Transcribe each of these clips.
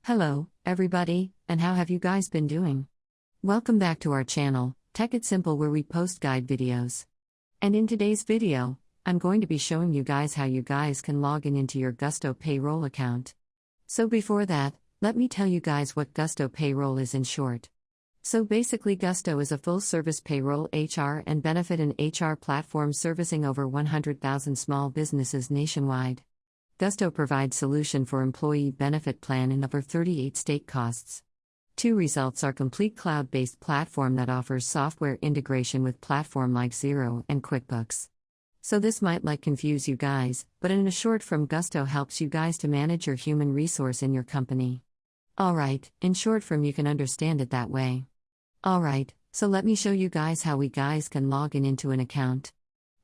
Hello, everybody, and how have you guys been doing? Welcome back to our channel, Tech It Simple, where we post guide videos. And in today's video, I'm going to be showing you guys how you guys can log in into your Gusto Payroll account. So before that, let me tell you guys what Gusto Payroll is in short. So basically, Gusto is a full-service payroll, HR, and benefit and HR platform servicing over 100,000 small businesses nationwide. Gusto provides solution for employee benefit plan in over 38 state costs. Two results are complete cloud-based platform that offers software integration with platform like Xero and QuickBooks. So this might confuse you guys, but in a short from Gusto helps you guys to manage your human resource in your company. Alright, in short from you can understand it that way. Alright, so let me show you guys how we guys can log in into an account.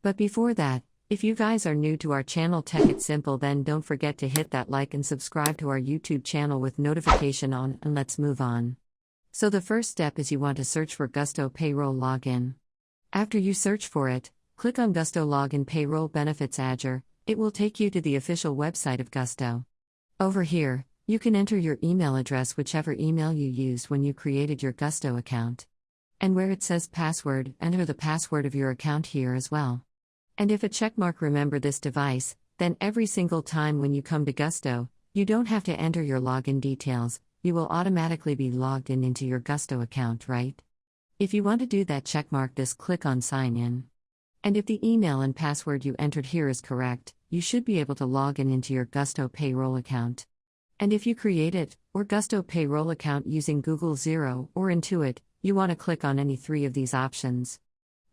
But before that, if you guys are new to our channel Tech It Simple, then don't forget to hit that like and subscribe to our YouTube channel with notification on, and let's move on. So the first step is you want to search for Gusto Payroll Login. After you search for it, click on Gusto Login Payroll Benefits Azure. It will take you to the official website of Gusto. Over here, you can enter your email address, whichever email you used when you created your Gusto account. And where it says password, enter the password of your account here as well. And if a checkmark remember this device, then every single time when you come to Gusto, you don't have to enter your login details, you will automatically be logged in into your Gusto account, right? If you want to do that, checkmark this, click on sign in. And if the email and password you entered here is correct, you should be able to log in into your Gusto Payroll account. And if you create it, or Gusto Payroll account using Google Xero or Intuit, you want to click on any three of these options.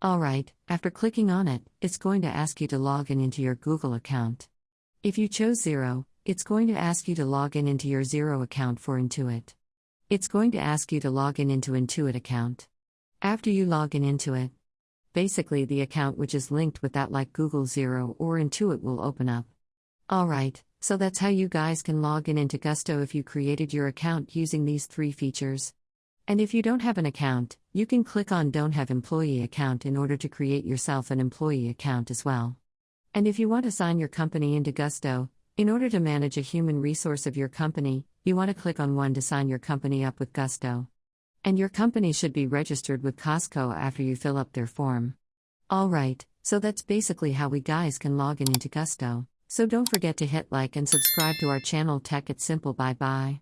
Alright, after clicking on it, it's going to ask you to log in into your Google account. If you chose Xero, it's going to ask you to log in into your Xero account for Intuit. It's going to ask you to log in into Intuit account. After you log in into it, basically the account which is linked with that like Google Xero or Intuit will open up. Alright, so that's how you guys can log in into Gusto if you created your account using these three features. And if you don't have an account, you can click on Don't Have Employee Account in order to create yourself an employee account as well. And if you want to sign your company into Gusto, in order to manage a human resource of your company, you want to click on one to sign your company up with Gusto. And your company should be registered with Costco after you fill up their form. Alright, so that's basically how we guys can log in into Gusto. So don't forget to hit like and subscribe to our channel Tech It Simple. Bye bye.